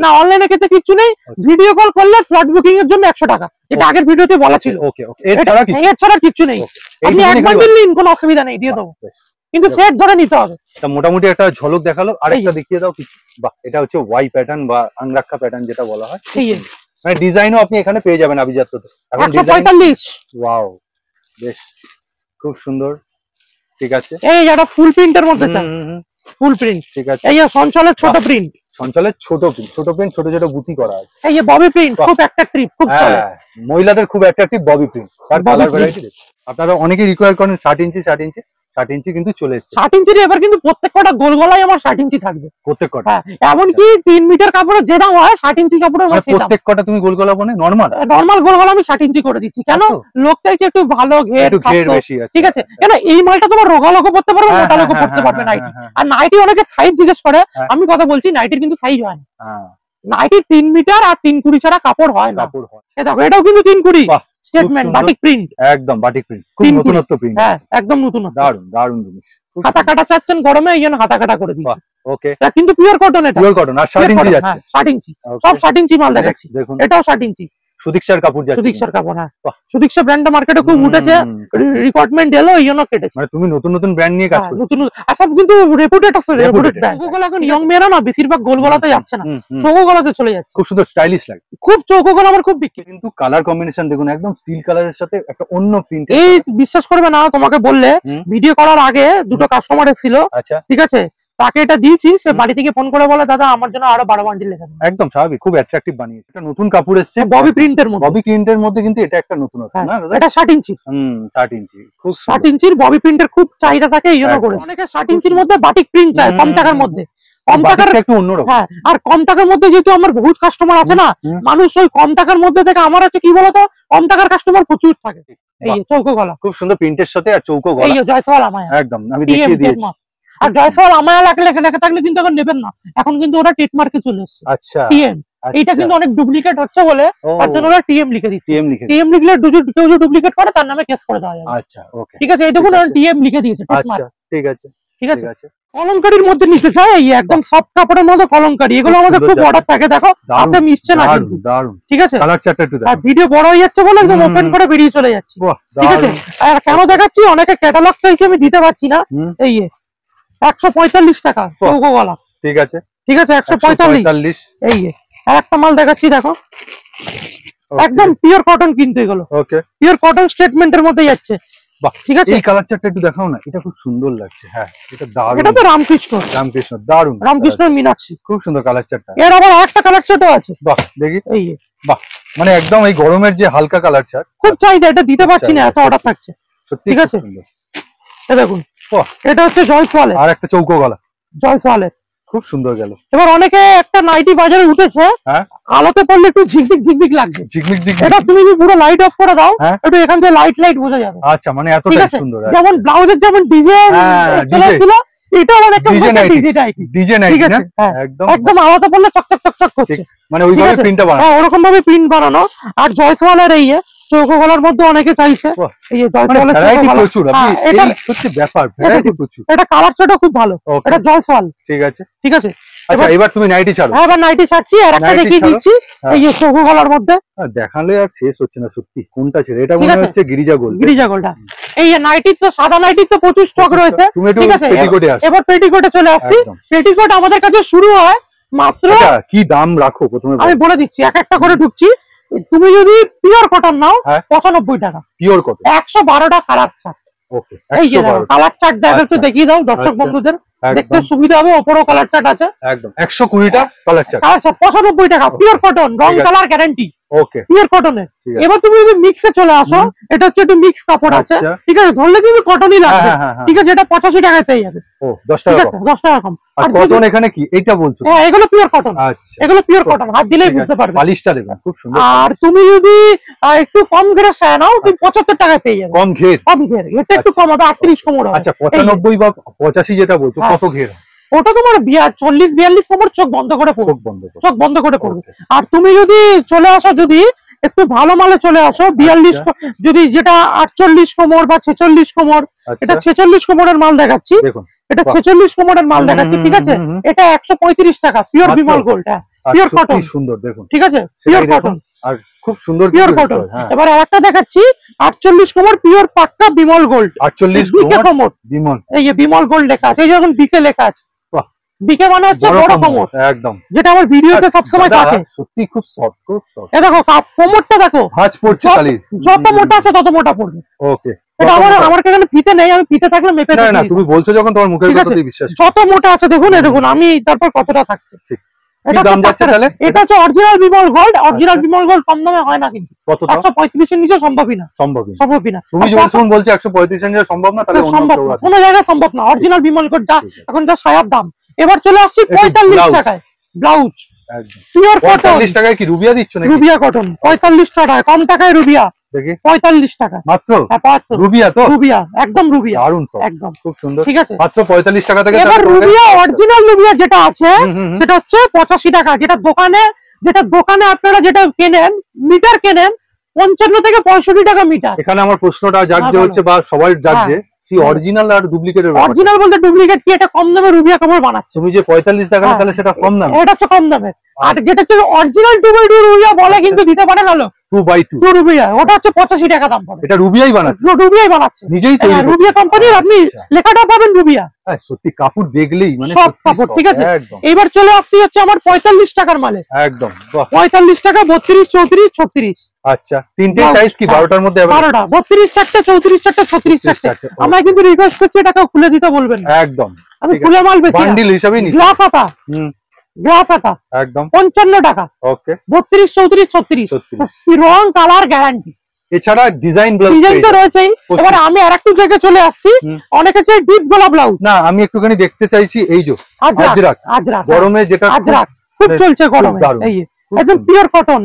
না অনলাইনে ক্ষেত্রে কিছু নেই, ভিডিও কল করলে স্লট বুকিং এর জন্য 100 টাকা, যেটা আগের ভিডিওতে বলা ছিল। ওকে, এর ছাড়া কিছু নেই। আপনি এক বান্ডিল নিন, কোনো অসুবিধা নেই, দিয়ে দেবো, কিন্তু সেট ধরে নিতে হবে। এটা মোটামুটি একটা ঝলক দেখালো, আরেকটা দেখিয়ে দাও কিছু। বাহ, এটা হচ্ছে ওয়াই প্যাটার্ন বা আংরাক্ষা প্যাটার্ন যেটা বলা হয়, মানে ডিজাইনও আপনি এখানে পেয়ে যাবেন আভিজাত্যতে। এখন ডিজাইন, ওয়াও, বেশ খুব সুন্দর। ঠিক আছে, এই এটা ফুল প্রিন্টের মধ্যে, ফুল প্রিন্ট। ঠিক আছে, এই সঞ্চলের ছোট প্রিন্ট, সঞ্চলের ছোট প্রিন্ট, ছোট বুটি করা আছে। এই যে ববি প্রিন্ট, খুব অ্যাট্রাকটিভ, খুব চলে, মহিলাদের খুব অ্যাট্রাকটিভ ববি প্রিন্ট। তার কালার ভ্যারাইটি আপনারা অনেকেই রিকোয়ার করেন 60 ইঞ্চি, 60 ইঞ্চি, 60 ইঞ্চি কিন্তু চলে এসেছে। 60 ইঞ্চির এবার কিন্তু প্রত্যেকটা গোল গলায় আমার 60 ইঞ্চি থাকবে, প্রত্যেকটা। এমনকি 3 মিটার কাপড়ের যে দাম হয় 60 ইঞ্চি কাপড়ের মধ্যে প্রত্যেকটা তুমি গোল গলা বনে নরমাল গোল গলা আমি 60 ইঞ্চি করে দিচ্ছি। কেন? লোক চাইছে একটু ভালো ঘের বেশি, ঠিক আছে। কেন এই মালটা তোমার রোগা লোকও পড়তে পারবে, মোটা লোকও পড়তে পারবে নাইটি। আর নাইটি অনেকে সাইজ জিজ্ঞেস করে, আমি কথা বলছি নাইটির কিন্তু সাইজ হয় না। নাইটি 3 মিটার আর 3 চারা কাপড় হয় না। দেখো এটাও কিন্তু 3 স্টেটমেন্ট, বাটিক প্রিন্ট, একদম বাটিক প্রিন্ট, খুব নতুনত্ব প্রিন্ট। হ্যাঁ, একদম নতুন, দারুন জিনিস। হাতা কাটা চাচ্ছেন গরমে, এই জন্য হাতা কাটা করে দিই। ওকে, এটা কিন্তু পিওর কটন, এটা পিওর কটন। আর 60 ইঞ্চি যাচ্ছে, 60 ইঞ্চি, সব 60 ইঞ্চি মাল দেখাচ্ছি। দেখুন এটাও 60 ইঞ্চি, সুদীক্ষার কাপড় যাচ্ছে, সুদীক্ষার কাপড়। হ্যাঁ, সুদীক্ষা ব্র্যান্ডটা মার্কেটে খুব উঠেছে, রিকমেন্ড এলো এই জন্য কেটেছে। মানে তুমি নতুন নতুন ব্র্যান্ড নিয়ে কাজ করছো। নতুন সব কিন্তু রেপুটেড আছে, রেপুটেড ব্র্যান্ড। চৌকো গলা এখন ইয়ং মেয়েরা না বেশিরভাগ গোল গলাতে যাচ্ছে না, চৌকো গলাতে চলে যাচ্ছে। খুব সুন্দর স্টাইলিশ লাগে, খুব চৌকো গলা আমার খুব বিক্রি। কিন্তু কালার কম্বিনেশন দেখুন একদম স্টিল কালারের সাথে একটা অন্য প্রিন্ট। এই বিশ্বাস করবে না, তোমাকে বললে ভিডিও করার আগে দুটো কাস্টমার এসেছিল, আচ্ছা ঠিক আছে, তাকে এটা দিয়েছি, সে বাড়ি থেকে ফোন করে বলে দাদা আমার জন্য আরো 12 বান্ডিল লেখা দিন। একদম স্বাভাবিক, খুব অ্যাট্রাকটিভ বানিয়েছে। এটা নতুন কাপড় এসেছে ববি প্রিন্টের মধ্যে, ববি প্রিন্টের মধ্যে, কিন্তু এটা একটা নতুনত্ব না দাদা? এটা 60 ইঞ্চি। 60 ইঞ্চি, খুব 60 ইঞ্চির ববি প্রিন্টের খুব চাহিদা থাকে, এই জন্য করে অনেকে 60 ইঞ্চির মধ্যে বাটিক প্রিন্ট চায় কম টাকার মধ্যে। কম টাকার একটু অন্যরকম। হ্যাঁ, আর কম টাকার মধ্যে যেহেতু আমার বহুত কাস্টমার আছে না, মানুষ ওই কম টাকার মধ্যে থেকে আমার হচ্ছে কি বলতো, কম টাকার কাস্টমার প্রচুর থাকে। এই চৌকো গলা খুব সুন্দর প্রিন্টের সাথে, আর চৌকো গলা এই জয়সওয়াল আমায়া একদম আমি দেখিয়ে দিয়েছি। আর জয়সওয়াল আমায়া লেখা থাকলে কিন্তু এখন নেবেন না, এখন কিন্তু ওরা ট্রেডমার্কে চলে এসেছে। আচ্ছা, টিএম, এটা কিন্তু অনেক ডুপ্লিকেট হচ্ছে বলে তার জন্য ওরা টিএম লিখে দিচ্ছে। টিএম লিখলে কেউ যদি ডুপ্লিকেট করে তার নামে কেস করে দেওয়া যাবে। আচ্ছা ওকে, ঠিক আছে, এই দেখুন টিএম লিখে দিয়েছে। আচ্ছা ঠিক আছে, ঠিক আছে। কলমকারীর মধ্যে নিতে চাই, এই একদম সফট কাপড়ের মধ্যে কলমকারী, এগুলো আমাদের খুব অর্ডার থাকে। দেখো হাতে মিশছে না কিন্তু, ঠিক আছে। কালার চার্টটা একটু দেখো, আর ভিডিও বড় হয়ে যাচ্ছে বলে একদম ওপেন করে বেরিয়ে চলে যাচ্ছে, ঠিক আছে। আর কেন দেখাচ্ছি, অনেকে ক্যাটালগ চাইছে, আমি দিতে পারছি না। এই 145 টাকা চৌকো গলা, ঠিক আছে, ঠিক আছে, 145। এই আর একটা মাল দেখাচ্ছি, দেখো একদম পিওর কটন, কিন্তু এগুলো ওকে পিওর কটন স্টেটমেন্টের মধ্যে যাচ্ছে। বাহ, ঠিক আছে। এই কালার চার্টটা একটু দেখাও না, এটা খুব সুন্দর লাগছে। হ্যাঁ, এটা দারুণ। এটা তো রামকৃষ্ণ দারুণ, রামকৃষ্ণ মীনাক্ষী, খুব সুন্দর কালার চার্টটা। এর আবার একটা কালার চার্টও আছে। বাহ, দেখি এই বাহ, মানে একদম এই গরমের যে হালকা কালার চার্ট, খুব চাহিদা। এটা দিতে পারছি না, এত অর্ডার থাকছে, সত্যি ঠিক আছে। এই দেখুন, এটা হচ্ছে জয়সওয়াল, আর একটা চৌকো গলা জয়সওয়ালের, খুব সুন্দর গেল। এবার অনেকে একটা নাইটি বাজারে উঠেছে, আলোতে পড়লে একটু ঝিকঝিক ঝিকঝিক লাগবে, ঝিকঝিক ঝিকঝিক। এটা তুমি যদি পুরো লাইট অফ করে দাও, একটু এখান থেকে লাইট বোঝা যাবে। আচ্ছা, মানে এতটাই সুন্দর। যেমন ব্লাউজের যেমন ডিজাইন ছিল, এটা অনেক ডিজাইন একদম আলোতে পড়লে চকচক চকচক করছে, মানে ওইভাবে প্রিন্টটা বানানো। হ্যাঁ, ওরকম ভাবে প্রিন্ট বানানো। আর জয়সওয়ালের এই চৌকো গলার মধ্যে অনেকে চাইছে, এই জয়সওয়ালের প্রচুর। এটা হচ্ছে ব্যাপার, ভ্যারাইটি প্রচুর। এটা কালার চার্টটা খুব ভালো, এটা জয়সওয়াল, ঠিক আছে, ঠিক আছে। আচ্ছা, এবার তুমি নাইটি ছাড়ো। হ্যাঁ, এবার নাইটি ছাড়ছি, আর একটা দেখিয়ে দিচ্ছি এই চৌকো গলার মধ্যে। দেখালে আর শেষ হচ্ছে না, সত্যি। কোনটা ছিল এটা? মনে হচ্ছে গিরিজা গোল্ড। গিরিজা গোল্ডটা। এই নাইটির তো সাদা নাইটির তো প্রচুর স্টক রয়েছে, ঠিক আছে। এবার পেটিকোটে চলে আসছি। পেটিকোট আমাদের কাছে শুরু হয় মাত্র, কি দাম রাখো প্রথমে আমি বলে দিচ্ছি, এক একটা করে ঢুকছি। তুমি যদি পিওর কটন নাও 95 টাকা পিওর কটন, 112টা কালার চার্ট। ওকে, এই যে কালার চার্ট দেখো, একটু দেখিয়ে দাও দর্শক বন্ধুদের, দেখতে সুবিধা হবে। ওপরও কালার চার্ট আছে, একদম 120টা কালার চার্ট। 95 টাকা পিওর কটন, রং কালার গ্যারান্টি। ওকে, পিওর কটনের। এবার তুমি যদি মিক্সে চলে আসো, এটা হচ্ছে একটু মিক্স কাপড় আছে, ঠিক আছে, ধরলে কিন্তু কটনই লাগবে, ঠিক আছে। এটা 85 টাকায় পেয়ে যাবে। ও 10 টাকা কম, 10 টাকা কম। আর কটন এখানে কি এটা বলছো? হ্যাঁ, এগুলো পিওর কটন। আচ্ছা, এগুলো পিওর কটন, হাত দিলেই বুঝতে পারবে। পলিশটা দেখুন খুব সুন্দর। আর তুমি যদি একটু কম ঘেরে চায় নাও, তুমি 75 টাকায় পেয়ে যাবে। কম ঘের, কম ঘের, এটা একটু কম হবে, 38 কোমর হবে। আচ্ছা, 95 বা 85 যেটা বলছো, কত ঘের? ওটা তোমার 40-42 কোমর, চোখ বন্ধ করে পড়বে, চোখ বন্ধ করে পড়বে। আর তুমি যদি চলে আসো, যদি একটু ভালো মালে চলে আসো, 42 যদি, যেটা 48 কোমর বা 46 কোমর, এটা 46 কোমরের মাল দেখাচ্ছি, এটা 46 কোমরের মাল দেখাচ্ছি, ঠিক আছে। এটা 135 টাকা pure Bimal gold, pure cotton, সুন্দর দেখুন, ঠিক আছে, পিওর কটন, আর খুব সুন্দর পিওর কটন। এবার আরেকটা দেখাচ্ছি, 48 কোমর পিওর পাক্কা বিমল গোল্ড, 48 কোমর বিমল, এই যে বিমল গোল্ড লেখা আছে, এই যখন বিকে লেখা আছে, বিকে মানে হচ্ছে বড় কোমর, একদম, যেটা আমার ভিডিওতে সব সময় থাকে। সত্যি খুব সফট, খুব সফট। এই দেখো কোমরটা দেখো, ভাঁজ পড়ছে খালি, যত মোটা আছে তত মোটা পড়বে। ওকে, এটা আমার কাছে ফিতে নেই, আমি ফিতে থাকলে মেপে দিই। না, তুমি বলছো যখন তোমার মুখের কথাতেই বিশ্বাস। যত মোটা আছে দেখুন, এই দেখুন, আমি তারপর কতটা থাকছে। এটা দাম যাচ্ছে তাহলে? এটা হচ্ছে original Vimal gold. Original Vimal gold কম দামে হয় না, কিন্তু 135 এর নিচে সম্ভবই না, সম্ভবই না। তুমি যখন বলছো 135 এর নিচে সম্ভব না, তাহলে কোন জায়গায় সম্ভব না। অরিজিনাল বিমল গোল্ড যা এখন যা সায়ার দাম। এবার চলে আসছি 45 টাকায় ব্লাউজ, পিওর কটন। 45 টাকায় কি রুবিয়া দিচ্ছ নাকি? রুবিয়া কটন 45 টাকায়, কম টাকায় রুবিয়া দেখি, 45 টাকা মাত্র। হ্যাঁ, রুবিয়া তো, রুবিয়া একদম, রুবিয়া দারুন, একদম খুব সুন্দর, ঠিক আছে, মাত্র 45 টাকা থেকে। এবার রুবিয়া অরিজিনাল রুবিয়া যেটা আছে, সেটা হচ্ছে 85 টাকা। যেটা দোকানে আপনারা যেটা কেনেন, মিটার কেনেন 55 থেকে 65 টাকা মিটার। এখানে আমার প্রশ্নটা জাগছে হচ্ছে, বা সবাই জাগছে, অরিজিনাল আর ডুপ্লিকেটের। অরিজিনাল বলতে ডুপ্লিকেট কি? এটা কম দামে রুবিয়া কাপড় বানাচ্ছে। তুমি যে 45 টাকা, তাহলে সেটা কম দামে, এটা হচ্ছে কম দামে। আর যেটা হচ্ছে অরিজিনাল রুবিয়া বলে, কিন্তু দিতে পারে না লোক। 2x2 রুবিয়া, ওটা হচ্ছে 85 টাকা দাম পড়ে। এটা রুবিয়াই বানাচ্ছে? রুবিয়াই বানাচ্ছে, নিজেই তৈরি করছে। রুবিয়া কোম্পানির, আপনি লেখাটা পাবেন রুবিয়া। সত্যি কাপড় দেখলেই মানে সব কাপড়, ঠিক আছে। এবার চলে আসছি হচ্ছে আমার 45 টাকার মালে। একদম 45 টাকা, 32, 34, 36। আচ্ছা, তিনটে সাইজ কি 12টার মধ্যে? 12টা, 32 চারটে, 34 চারটে, 36 চারটে। আমরা কিন্তু রিকোয়েস্ট করছি এটাকে খুলে দিতে বলবেন। একদম, আমি খুলে মাল বেশি বান্ডিল হিসাবেই নি। গ্লাস আটা, গ্লাস আটা একদম 55 টাকা। ওকে, 32, 34, 36 রং কালার গ্যারান্টি। এছাড়া ডিজাইন তো রয়েছেই। এবার আমি আরেকটু জায়গায় চলে আসছি, অনেকে চাই ডিপ গলা ব্লাউজ। না, আমি একটুখানি দেখতে চাইছি এই যে আজরাক, গরমে যেটা আজরাক খুব চলছে গরমে, এই একদম পিওর কটন,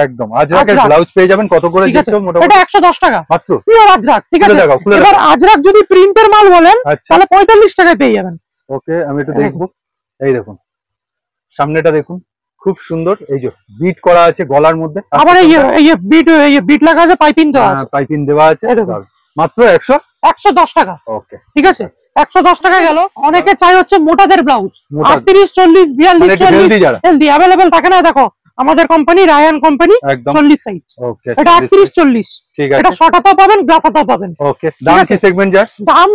একদম আজরাকের ব্লাউজ পেয়ে যাবেন। কত করে দিচ্ছ? মোটামুটি এটা 110 টাকা মাত্র, পিওর আজরাক, ঠিক আছে। এবার আজরাক যদি প্রিন্টের মাল বলেন তাহলে 45 টাকায় পেয়ে যাবেন। ওকে, আমি একটু দেখবো। এই দেখুন সামনেটা দেখুন, খুব সুন্দর। এই যে বিট করা আছে গলার মধ্যে, আবার এই বিট লাগা আছে, পাইপিং দেওয়া আছে, পাইপিং দেওয়া আছে। মাত্র 110 টাকা। ওকে, ঠিক আছে, 110 টাকা গেল। অনেকে চাই হচ্ছে মোটাদের ব্লাউজ, 38, 40, 42, 40 হেলদি अवेलेबल থাকে না। দেখো আমাদের কোম্পানি রায়ান কোম্পানি 40 সাইজ। ওকে, এটা 38, 40, ঠিক আছে। এটা শর্টাতেও পাবেন, গ্লাসাতেও পাবেন। ওকে, দাম কি সেগমেন্ট যায়? দাম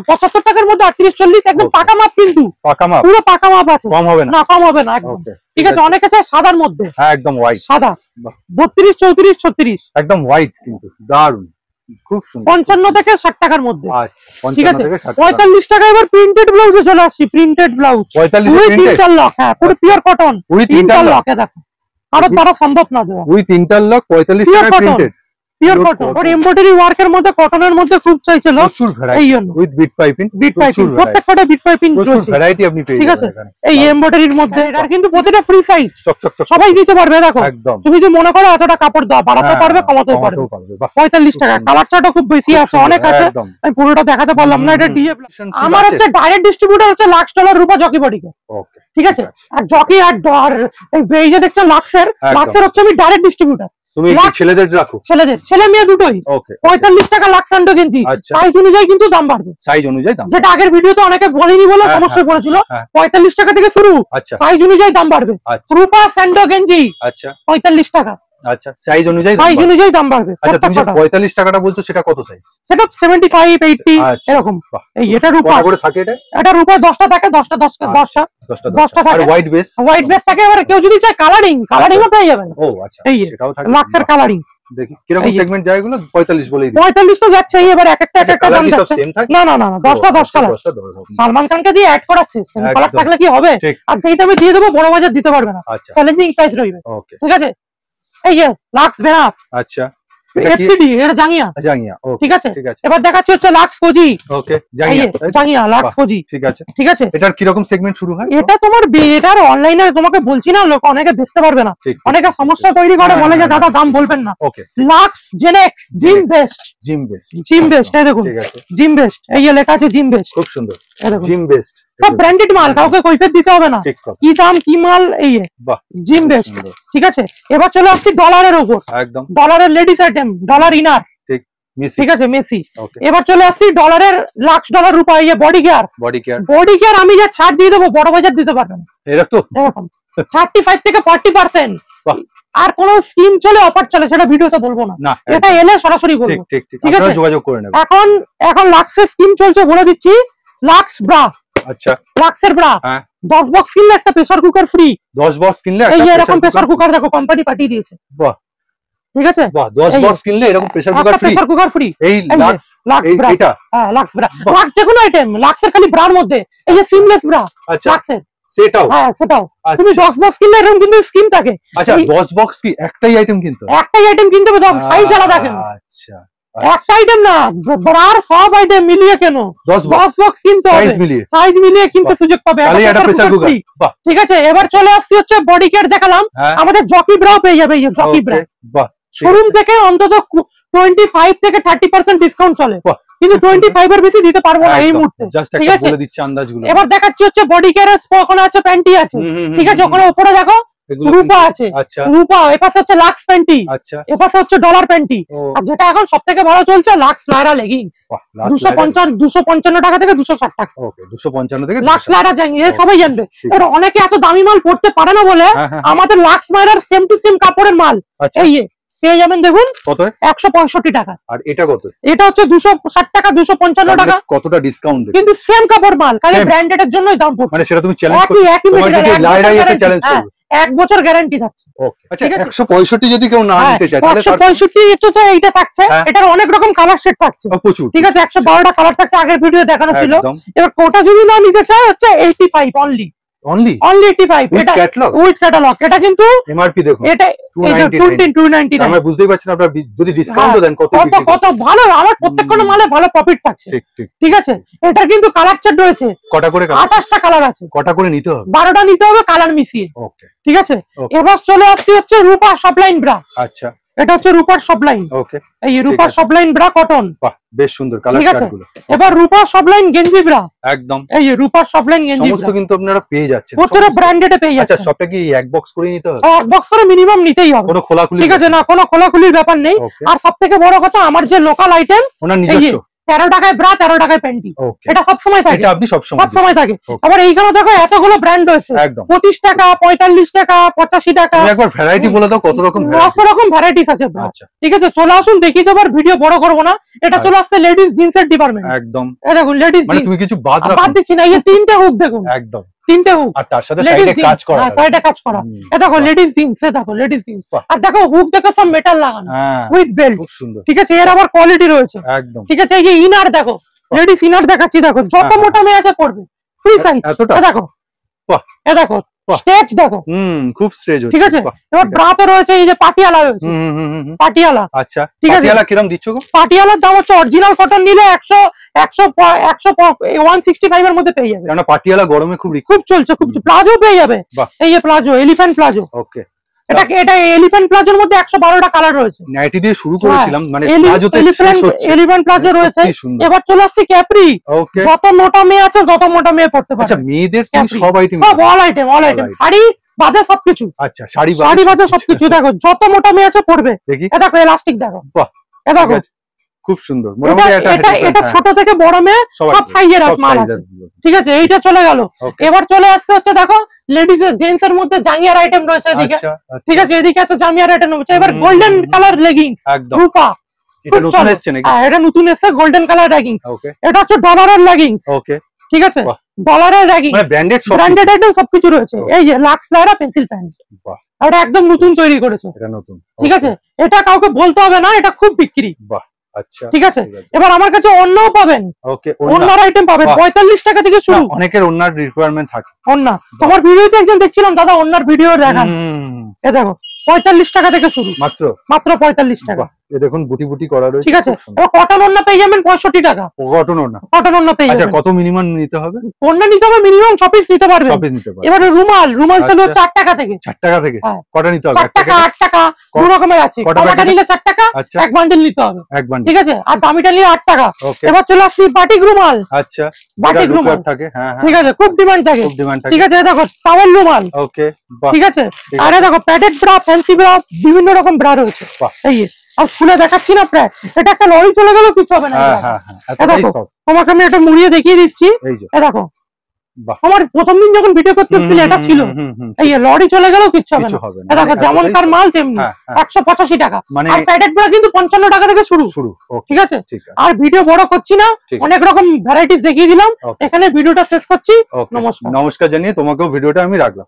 75 টাকার মধ্যে 38, 40 একদম পাকা মাপ, কিন্তু পাকা মাপ, পুরো পাকা মাপ আছে, কম হবে না, কম হবে না একদম, ঠিক আছে। অনেকে চাই সাদার মধ্যে, একদম হোয়াইট সাদা, 32, 34, 36 একদম হোয়াইট, কিন্তু দারুন, খুব সুন্দর। 55 থেকে 60 টাকার মধ্যে। আচ্ছা, 55 থেকে 60, 45 টাকা। এবার প্রিন্টেড ব্লাউজে চলে আসছি। প্রিন্টেড ব্লাউজ 45 এ প্রিন্টেড লক, হ্যাঁ পুরো পিওর কটন, তিনটা লক। দেখো আরো তারা সম্ভব না দেওয়া, ওই তিনটা লক 45 টাকা প্রিন্টেড পিওর কটন। আর এমব্রয়ডারি ওয়ার্কের মধ্যে, কটনের মধ্যে খুব চাইছিল, প্রচুর ভ্যারাইটি, এই জন্য উইথ বিট পাইপিং, প্রত্যেকটা বিট পাইপিং প্রচুর ভ্যারাইটি আপনি পেয়ে যাবেন, ঠিক আছে। এই এমব্রয়ডারির মধ্যে এটার কিন্তু প্রতিটা ফ্রি সাইজ, চকচক সবাই নিতে পারবে। দেখো তুমি যদি মনে করো এতটা কাপড় দাও, বাড়াতে পারবে, কমাতেও পারবে। 45 টাকা। কালার চার্টও খুব বেশি আছে, অনেক আছে, আমি পুরোটা দেখাতে পারলাম না। এটা ডিএফ। আমার হচ্ছে ডাইরেক্ট ডিস্ট্রিবিউটর হচ্ছে লাক্স ডলার রূপা জকি বডিকে, ওকে, ঠিক আছে। আর জকি আর এই যে দেখছেন লাক্সের হচ্ছে আমি ডাইরেক্ট ডিস্ট্রিবিউটর। তুমি কি ছেলেদের রাখো? ছেলেদের, ছেলে মেয়ে দুটোই। ওকে, 45 টাকা লাক্স স্যান্ডো গেঞ্জি, সাইজ অনুযায়ী কিন্তু দাম বাড়বে, সাইজ অনুযায়ী দাম, যেটা আগের ভিডিওতে অনেকে বলেনি বলে সমস্যায় পড়েছিল। 45 টাকা থেকে শুরু, আচ্ছা, সাইজ অনুযায়ী দাম বাড়বে। রূপা স্যান্ডো গেঞ্জি, আচ্ছা, 45 টাকা, আচ্ছা, সাইজ অনুযায়ী দাম বাড়বে। আচ্ছা, তুমি যে 45 টাকাটা বলছো সেটা কত সাইজ? সেটা 75, 80 এরকম। এই এটা রূপা করে থাকে, এটা রূপা 10টা থাকে, 10টা থাকে। আর হোয়াইট বেস থাকে। এবারে কেউ যদি চায় কালারিংও পেয়ে যাবেন। ও আচ্ছা, সেটাও থাকে, লাক্সের কালারিং। দেখি কিরকম সেগমেন্ট যায় এগুলো। 45 বলেই দিই, 45 তো যাচ্ছেই। এবার এক একটা দাম যাচ্ছে। না না না, 10টা 10 কালার সালমান খানকে দিয়ে অ্যাড করাচ্ছে, সেম কালার থাকলে কি হবে? আর যেই দামে দিয়ে দেবো বড় বাজার দিতে পারবে না, চ্যালেঞ্জিং প্রাইস রইবে, ঠিক আছে। এই যে লাক্স বেনাস, আচ্ছা, এফসিডি, এটা জাঙ্গিয়া, ঠিক আছে। এবার দেখাচ্ছি হচ্ছে লাক্স কোজি। ওকে, জাঙ্গিয়া লাক্স কোজি, ঠিক আছে, ঠিক আছে। এটার কি রকম সেগমেন্ট শুরু হয়? এটা তোমার এটার অনলাইনে তোমাকে বলছি না, লোক অনেকে বেচতে পারবে না, অনেকে সমস্যা তৈরি করে, বলে যে দাদা দাম বলবেন না। ওকে, লাক্স জেনেক্স জিম বেস্ট, এই দেখুন, জিম বেস্ট, এই যে লেখা আছে জিম বেস্ট, খুব সুন্দর, এই দেখুন জিম বেস্ট, সব ব্র্যান্ডেড মাল, কাউকে কৈফিয়ত দিতে হবে না, কি দাম কি মাল, এই জিম বেস্ট, ঠিক আছে। এবার চলে আসছি ডলারের উপর, একদম ডলারের লেডিস আইটেম, ডলার ইনার, ঠিক আছে, মেসি। এবার চলে আসছি ডলারের লাক্স ডলার রূপা, ইয়ে বডি কেয়ার আমি যা ছাড় দিয়ে দেবো বড় বাজার দিতে পারবেন, এরকম 35 থেকে 40%। আর কোন স্কিম চলে, অফার চলে, সেটা ভিডিওতে বলবো না, এটা এলে সরাসরি বলবো, ঠিক আছে, যোগাযোগ করে নেবেন। এখন লাক্সের স্কিম চলছে, বলে দিচ্ছি। লাক্স ব্রা, আচ্ছা, লাক্সের ব্রা 10 বক্স কিনলে একটা প্রেসার কুকার ফ্রি, 10 বক্স কিনলে এই এরকম প্রেসার কুকার দেখো কোম্পানি পাঠিয়ে দিয়েছে, বাহ, ঠিক আছে, বাহ, 10 বক্স কিনলে এরকম প্রেসার কুকার ফ্রি, এই লাক্স এটা, হ্যাঁ লাক্স ব্রা, লাক্স যেকোনো আইটেম, লাক্সের খালি ব্রার মধ্যে এই যে সিমলেস ব্রা, আচ্ছা, লাক্সের সেটাও, হ্যাঁ সেটাও। তুমি 10 বক্স কিনলে এরকম কিন্তু স্কিম থাকে। আচ্ছা, 10 বক্স কি একটাই আইটেম কিনতে হবে, সাইজ আলাদা কেন? আচ্ছা, একটা আইটেম না, ব্রার সব আইটেম মিলিয়ে কেন 10 বক্স কিনতে হবে, সাইজ মিলিয়ে কিনতে সুযোগ পাবে, ঠিক আছে। এবার চলে আসছি হচ্ছে বডি কেয়ার দেখালাম, আমাদের জকি ব্রাও পেয়ে যাবে, এই জকি ব্রা শোরুম থেকে অন্তত 25 থেকে 30% ডিসকাউন্ট চলে, কিন্তু 25 এর বেশি দিতে পারবো না এই মুহূর্তে, ঠিক আছে, বলে দিচ্ছি আন্দাজগুলো। এবার দেখাচ্ছি হচ্ছে বডি কেয়ারের স্পোকন আছে, প্যান্টি আছে, ঠিক আছে, ওখানে উপরে দেখো রূপা আছে, আচ্ছা, রূপা, এপাশে হচ্ছে লাক্স প্যান্টি, আচ্ছা, এপাশে হচ্ছে ডলার প্যান্টি, আর যেটা এখন সবথেকে ভালো চলছে লাক্স লায়রা লেগিংস, 255 টাকা থেকে 260 টাকা। ওকে, 255 থেকে লাক্স লায়রা জানিয়ে সবাই জানবে। এর অনেকে এত দামি মাল পড়তে পারে না বলে আমাদের লাক্স মায়রার সেম টু সেম কাপড়ের মাল, এই পেয়ে যাবেন দেখুন কত 165 টাকা। আর এটা কত? এটা হচ্ছে 260 টাকা 255 টাকা। কতটা ডিসকাউন্ট দেবে? কিন্তু সেম কাপড় মাল, খালি ব্র্যান্ডেড এর জন্যই দাম পড়ছে। মানে সেটা তুমি চ্যালেঞ্জ করতে, তোমার যদি লাইরাই এসে চ্যালেঞ্জ করবে 1 বছর গ্যারান্টি থাকছে। ওকে আচ্ছা 165 যদি কেউ না নিতে চায় তাহলে 165 এইটা থাকছে, এটার অনেক রকম কালার সেট থাকছে প্রচুর, ঠিক আছে 112টা কালার থাকছে, আগের ভিডিও দেখানো ছিল। এবার কোটা যদি না নিতে চায় হচ্ছে 85 অনলি 85 এটা উইথ ক্যাটালগ। এটা কিন্তু এমআরপি দেখুন, এটা 299 আমরা বুঝতেই পারছেন আপনারা যদি ডিসকাউন্ট দেন কত ভালো, আমার প্রত্যেকটা মালে ভালো প্রফিট থাকছে। ঠিক আছে, এটা কিন্তু কালার সেট রয়েছে কটা করে? 28টা কালার আছে। কটা করে নিতে হবে? 12টা নিতে হবে কালার মিশিয়ে। ওকে ঠিক আছে, এবার চলে আসছি হচ্ছে রূপা সবলাইন ব্রা। আচ্ছা, এটা হচ্ছে রূপার সবলাইন। ওকে, এই রূপার সবলাইন ব্রা কটন, বাহ বেশ সুন্দর কালার চার্টগুলো। এবার রূপার সবলাইন গেঞ্জি ব্রা, একদম এই রূপার সবলাইন গেঞ্জি সমস্ত কিন্তু আপনারা পেয়ে যাচ্ছেন, পুরো ব্র্যান্ডেডে পেয়ে যাচ্ছেন। আচ্ছা, সবটা কি এক বক্স করে নিতে হবে? এক বক্স করে মিনিমাম নিতেই হবে, কোনো খোলাখুলি? ঠিক আছে, না কোনো খোলাখুলির ব্যাপার নেই। আর সবথেকে বড় কথা, আমার যে লোকাল আইটেম ওনার নিজস্ব 13 টাকায় ব্রা 13 টাকায় প্যান্টি, এটা সব সময় থাকে, এটা আপনি সব সময় থাকে। আবার এইখানে দেখো এতগুলো ব্র্যান্ড রয়েছে, 25 টাকা 45 টাকা 85 টাকা। একবার ভ্যারাইটি বলে দাও, কত রকম? 900 রকম ভ্যারাইটিস আছে। ঠিক আছে, চলে আসুন দেখিয়ে দেবার, ভিডিও বড় করবো না। এটা চলে আসছে লেডিস জিন্সের ডিপার্টমেন্ট। একদম, এই দেখুন লেডিস, মানে তুমি কিছু বাদ দিচ্ছি না, এই 3টে হুক দেখুন, একদম 3টে হুক, আর তার সাথে সাইডে কাজ করা, সাইডে কাজ করা। এই দেখো লেডিস জিন্স, এই দেখো লেডিস জিন্স, আর দেখো হুক দেখো সব মেটাল লাগানো উইথ বেল্ট, খুব সুন্দর। ঠিক আছে, এর আবার কোয়ালিটি রয়েছে একদম। ঠিক আছে, এই যে ইনার দেখো, লেডিস ইনার দেখাচ্ছি, দেখো যত মোটা মেয়ে আছে পড়বে, ফ্রি সাইজ। দেখো এ দেখো স্টেজ দেখো, খুব স্টেজ, ঠিক আছে। এবার ব্রাতে রয়েছে এই যে পাটিয়ালা রয়েছে, পাটিয়ালা। আচ্ছা, ঠিক আছে, পাটিয়ালা কিরকম দিচ্ছ গো? পাটিয়ালার দাম হচ্ছে অরিজিনাল কটন নিলে 165 এর মধ্যে পেয়ে যাবে, কারণ পাটিয়ালা গরমে খুব চলছে, খুব। প্লাজো পেয়ে যাবে, এই যে প্লাজো, এলিফ্যান্ট প্লাজো। ওকে, এটা এলিফ্যান্ট প্লাজোর মধ্যে 112টা কালার রয়েছে। নাইটি দিয়ে শুরু করেছিলাম, মানে প্লাজোতে এলিফ্যান্ট প্লাজো রয়েছে। এবার চলে আসছে ক্যাপ্রি। ওকে, যত মোটা মেয়ে আছে তত মোটা মেয়ে পড়তে পারে। আচ্ছা, মেয়েদের সব আইটেম, সব অল আইটেম শাড়ি বাদে সবকিছু। আচ্ছা, শাড়ি বাদে সবকিছু। দেখো যত মোটা মেয়ে আছে পড়বে। এ দেখো এলাস্টিক দেখো, এ দেখো খুব সুন্দর। এটা ছোট থেকে বড় মেয়ে সব সাইজের মাল আছে। ঠিক আছে, এইটা চলে গেল। এবার চলে আসছে হচ্ছে দেখো লেডিস জেন্টস এর মধ্যে জাঙ্গিয়ার আইটেম রয়েছে এদিকে। ঠিক আছে, এদিকে তো জাঙ্গিয়ার আইটেম রয়েছে। এবার গোল্ডেন কালার লেগিংস, রূপা, এটা নতুন এসেছে নাকি? হ্যাঁ, এটা নতুন এসেছে, গোল্ডেন কালার লেগিংস। এটা হচ্ছে ডলারের লেগিংস। ওকে, ঠিক আছে, ডলারের লেগিংস, মানে ব্র্যান্ডেড আইটেম সবকিছু রয়েছে। এই যে লাক্স লাইরা পেন্সিল প্যান্ট, এটা একদম নতুন তৈরি করেছে, এটা নতুন। ঠিক আছে, এটা কাউকে বলতে হবে না, এটা খুব বিক্রি। বাহ, আচ্ছা, ঠিক আছে। এবার আমার কাছে অন্যও পাবেন। ওকে, অন্যার আইটেম পাবেন 45 টাকা থেকে শুরু। অনেকের অন্যার রিকোয়ারমেন্ট থাকে। অন্যা, তোমার ভিডিওতে একজন দেখছিলাম দাদা অন্যার ভিডিও দেখান, এ দেখো 45 টাকা থেকে শুরু, মাত্র 45 টাকা। এই দেখুন বুটি বুটি করা রয়েছে, ঠিক আছে। এবার কটন ওন্না পেয়ে যাবেন 65 টাকা। কটন ওন্না পেয়ে যাবেন। আচ্ছা, কত মিনিমাম নিতে হবে? ওন্না নিতে হবে মিনিমাম 6 পিস নিতে পারবেন। 6 পিস নিতে পারবেন। এবারে রুমাল চালু 4 টাকা থেকে। 4 টাকা থেকে কটা নিতে হবে? 4 টাকা 8 টাকা দু রকমের আছে। কটা নিলে 4 টাকা, এক বান্ডেল নিতে হবে, এক বান্ডেল। ঠিক আছে, আর দামিটা নিলে 8 টাকা। এবার চলে আসছি বাটিক রুমাল। আচ্ছা, বাটিক রুমাল থাকে, হ্যাঁ হ্যাঁ, ঠিক আছে, খুব ডিমান্ড থাকে, খুব ডিমান্ড থাকে। ঠিক আছে, দেখো টাওয়েল রুমাল। ওকে, ঠিক আছে। আর দেখো প্যাডেড ব্রা, ফ্যান্সি ব্রা, বিভিন্ন রকম ব্রা রয়েছে। এই আর খুলে দেখাচ্ছি না, প্রায় এটা একটা লরি চলে গেল, কিছু হবে না। তোমাকে আমি এটা মুড়িয়ে দেখিয়ে দিচ্ছি। এই দেখো, আমার প্রথম দিন যখন ভিডিও করতে এসেছিল এটা ছিল, এই লরি চলে গেল, কিছু হবে না। দেখো যেমনকার মাল তেমনি 185 টাকা। আর প্যাডেড ব্রা কিন্তু 55 টাকা থেকে শুরু। ঠিক আছে, আর ভিডিও বড় করছি না, অনেক রকম ভ্যারাইটিস দেখিয়ে দিলাম। এখানে ভিডিওটা শেষ করছি। নমস্কার জানিয়ে তোমাকেও ভিডিওটা আমি রাখলাম।